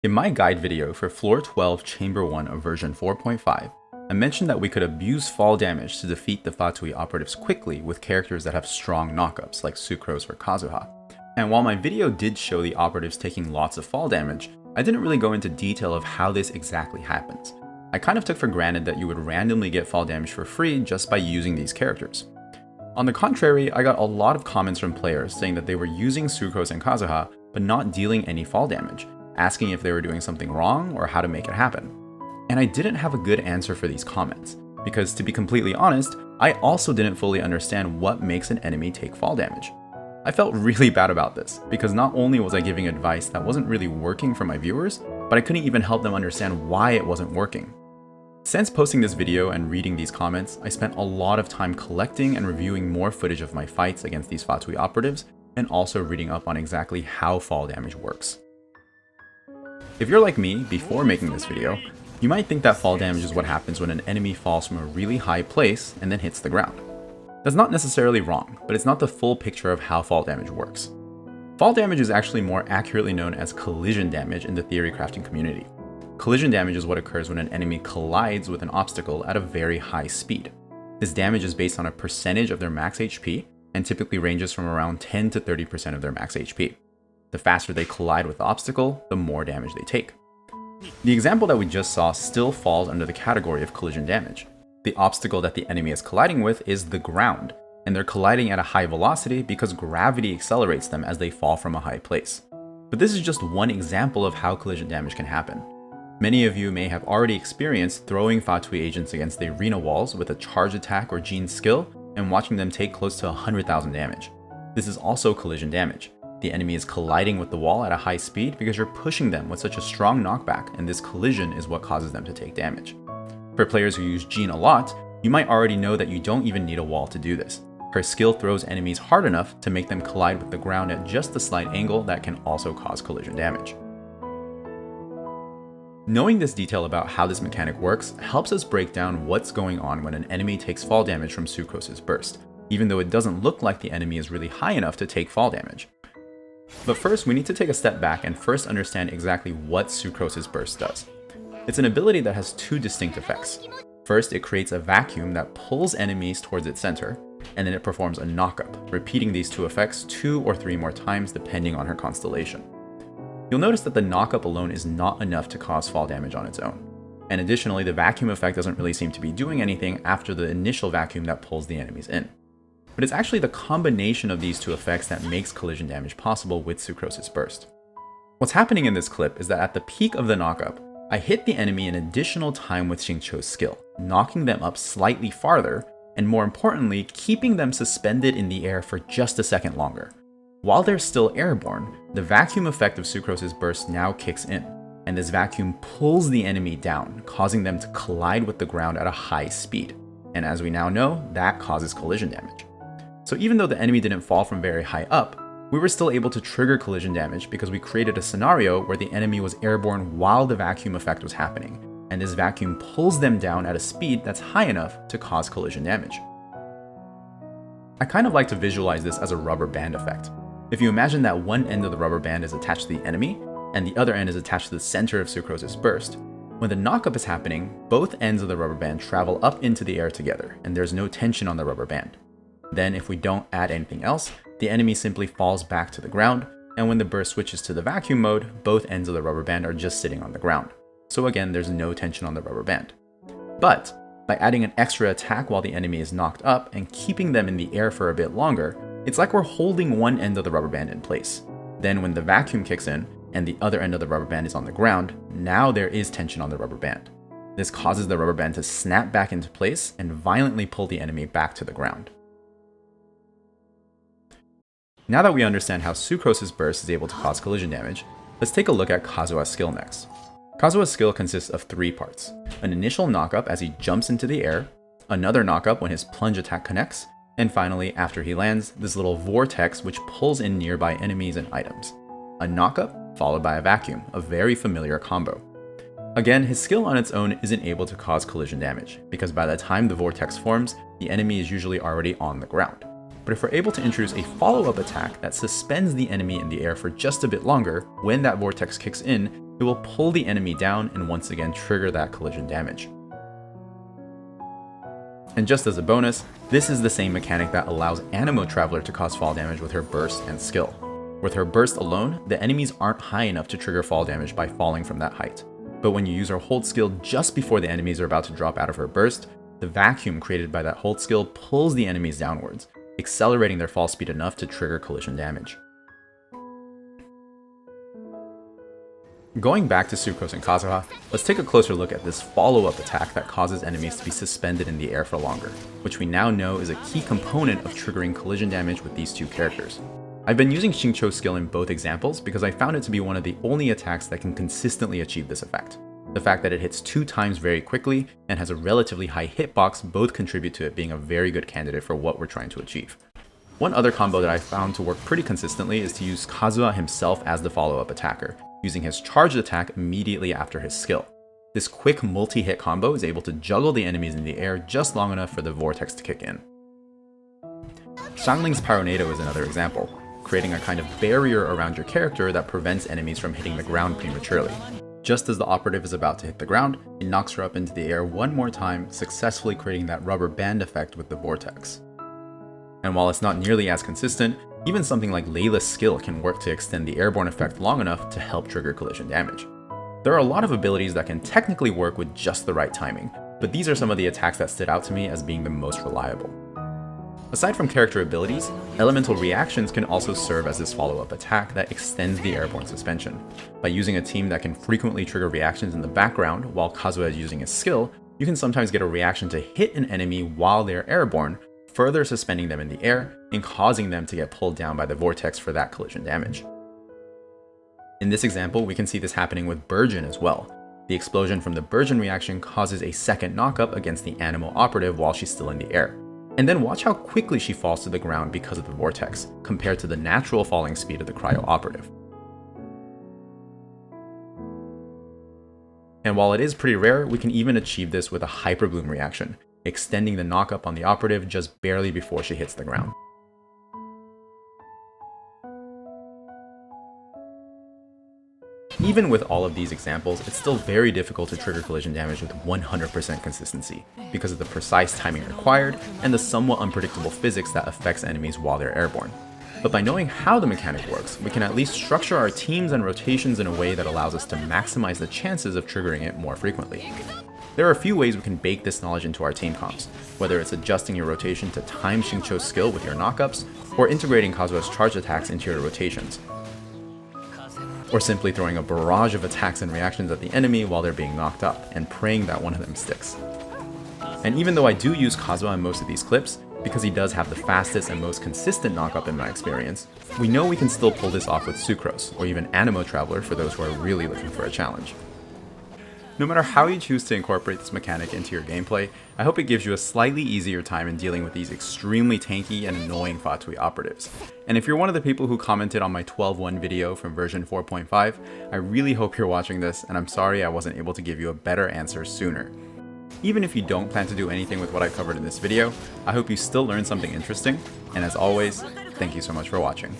In my guide video for Floor 12 Chamber 1 of version 4.5, I mentioned that we could abuse fall damage to defeat the Fatui Operatives quickly with characters that have strong knockups like Sucrose or Kazuha. And while my video did show the operatives taking lots of fall damage, I didn't really go into detail of how this exactly happens. I kind of took for granted that you would randomly get fall damage for free just by using these characters. On the contrary, I got a lot of comments from players saying that they were using Sucrose and Kazuha but not dealing any fall damage, asking if they were doing something wrong or how to make it happen. And I didn't have a good answer for these comments, because to be completely honest, I also didn't fully understand what makes an enemy take fall damage. I felt really bad about this, because not only was I giving advice that wasn't really working for my viewers, but I couldn't even help them understand why it wasn't working. Since posting this video and reading these comments, I spent a lot of time collecting and reviewing more footage of my fights against these Fatui Operatives, and also reading up on exactly how fall damage works. If you're like me, before making this video, you might think that fall damage is what happens when an enemy falls from a really high place and then hits the ground. That's not necessarily wrong, but it's not the full picture of how fall damage works. Fall damage is actually more accurately known as collision damage in the theory crafting community. Collision damage is what occurs when an enemy collides with an obstacle at a very high speed. This damage is based on a percentage of their max HP and typically ranges from around 10 to 30% of their max HP. The faster they collide with the obstacle, the more damage they take. The example that we just saw still falls under the category of collision damage. The obstacle that the enemy is colliding with is the ground, and they're colliding at a high velocity because gravity accelerates them as they fall from a high place. But this is just one example of how collision damage can happen. Many of you may have already experienced throwing Fatui agents against the arena walls with a charge attack or Gene skill and watching them take close to 100,000 damage. This is also collision damage. The enemy is colliding with the wall at a high speed because you're pushing them with such a strong knockback, and this collision is what causes them to take damage. For players who use Jean a lot, you might already know that you don't even need a wall to do this. Her skill throws enemies hard enough to make them collide with the ground at just a slight angle that can also cause collision damage. Knowing this detail about how this mechanic works helps us break down what's going on when an enemy takes fall damage from Sucrose's Burst, even though it doesn't look like the enemy is really high enough to take fall damage. But first, we need to take a step back and first understand exactly what Sucrose's Burst does. It's an ability that has two distinct effects. First, it creates a vacuum that pulls enemies towards its center, and then it performs a knockup, repeating these two effects 2 or 3 more times depending on her constellation. You'll notice that the knockup alone is not enough to cause fall damage on its own. And additionally, the vacuum effect doesn't really seem to be doing anything after the initial vacuum that pulls the enemies in. But it's actually the combination of these two effects that makes collision damage possible with Sucrose's Burst. What's happening in this clip is that at the peak of the knockup, I hit the enemy an additional time with Sucrose's skill, knocking them up slightly farther, and more importantly, keeping them suspended in the air for just a second longer. While they're still airborne, the vacuum effect of Sucrose's Burst now kicks in, and this vacuum pulls the enemy down, causing them to collide with the ground at a high speed. And as we now know, that causes collision damage. So even though the enemy didn't fall from very high up, we were still able to trigger collision damage because we created a scenario where the enemy was airborne while the vacuum effect was happening, and this vacuum pulls them down at a speed that's high enough to cause collision damage. I kind of like to visualize this as a rubber band effect. If you imagine that one end of the rubber band is attached to the enemy, and the other end is attached to the center of Sucrose's Burst, when the knockup is happening, both ends of the rubber band travel up into the air together, and there's no tension on the rubber band. Then, if we don't add anything else, the enemy simply falls back to the ground, and when the burst switches to the vacuum mode, both ends of the rubber band are just sitting on the ground. So again, there's no tension on the rubber band. But, by adding an extra attack while the enemy is knocked up and keeping them in the air for a bit longer, it's like we're holding one end of the rubber band in place. Then when the vacuum kicks in, and the other end of the rubber band is on the ground, now there is tension on the rubber band. This causes the rubber band to snap back into place and violently pull the enemy back to the ground. Now that we understand how Sucrose's Burst is able to cause collision damage, let's take a look at Kazuha Skill next. Kazuha Skill consists of 3 parts: an initial knockup as he jumps into the air, another knockup when his plunge attack connects, and finally, after he lands, this little vortex which pulls in nearby enemies and items. A knockup followed by a vacuum, a very familiar combo. Again, his skill on its own isn't able to cause collision damage, because by the time the vortex forms, the enemy is usually already on the ground. But if we're able to introduce a follow-up attack that suspends the enemy in the air for just a bit longer, when that vortex kicks in, it will pull the enemy down and once again trigger that collision damage. And just as a bonus, this is the same mechanic that allows Animo Traveler to cause fall damage with her burst and skill. With her burst alone, the enemies aren't high enough to trigger fall damage by falling from that height. But when you use her hold skill just before the enemies are about to drop out of her burst, the vacuum created by that hold skill pulls the enemies downwards, accelerating their fall speed enough to trigger collision damage. Going back to Sucrose and Kazuha, let's take a closer look at this follow-up attack that causes enemies to be suspended in the air for longer, which we now know is a key component of triggering collision damage with these two characters. I've been using Sucrose Skill in both examples because I found it to be one of the only attacks that can consistently achieve this effect. The fact that it hits 2 times very quickly and has a relatively high hitbox both contribute to it being a very good candidate for what we're trying to achieve. One other combo that I found to work pretty consistently is to use Kazuha himself as the follow-up attacker, using his charged attack immediately after his skill. This quick multi-hit combo is able to juggle the enemies in the air just long enough for the vortex to kick in. Xiangling's Pyronado is another example, creating a kind of barrier around your character that prevents enemies from hitting the ground prematurely. Just as the operative is about to hit the ground, it knocks her up into the air one more time, successfully creating that rubber band effect with the vortex. And while it's not nearly as consistent, even something like Layla's skill can work to extend the airborne effect long enough to help trigger collision damage. There are a lot of abilities that can technically work with just the right timing, but these are some of the attacks that stood out to me as being the most reliable. Aside from character abilities, elemental reactions can also serve as this follow-up attack that extends the airborne suspension. By using a team that can frequently trigger reactions in the background while Kazuha is using his skill, you can sometimes get a reaction to hit an enemy while they're airborne, further suspending them in the air and causing them to get pulled down by the vortex for that collision damage. In this example, we can see this happening with Burgeon as well. The explosion from the Burgeon reaction causes a second knockup against the Animo Operative while she's still in the air. And then watch how quickly she falls to the ground because of the vortex, compared to the natural falling speed of the Cryo Operative. And while it is pretty rare, we can even achieve this with a Hyper Bloom reaction, extending the knockup on the operative just barely before she hits the ground. Even with all of these examples, it's still very difficult to trigger collision damage with 100% consistency, because of the precise timing required and the somewhat unpredictable physics that affects enemies while they're airborne. But by knowing how the mechanic works, we can at least structure our teams and rotations in a way that allows us to maximize the chances of triggering it more frequently. There are a few ways we can bake this knowledge into our team comps, whether it's adjusting your rotation to time Xingqiu's skill with your knockups, or integrating Kazuha's charge attacks into your rotations, or simply throwing a barrage of attacks and reactions at the enemy while they're being knocked up, and praying that one of them sticks. And even though I do use Kazuha in most of these clips, because he does have the fastest and most consistent knockup in my experience, we know we can still pull this off with Sucrose, or even Animo Traveler for those who are really looking for a challenge. No matter how you choose to incorporate this mechanic into your gameplay, I hope it gives you a slightly easier time in dealing with these extremely tanky and annoying Fatui Operatives. And if you're one of the people who commented on my 12.1 video from version 4.5, I really hope you're watching this, and I'm sorry I wasn't able to give you a better answer sooner. Even if you don't plan to do anything with what I covered in this video, I hope you still learned something interesting, and as always, thank you so much for watching.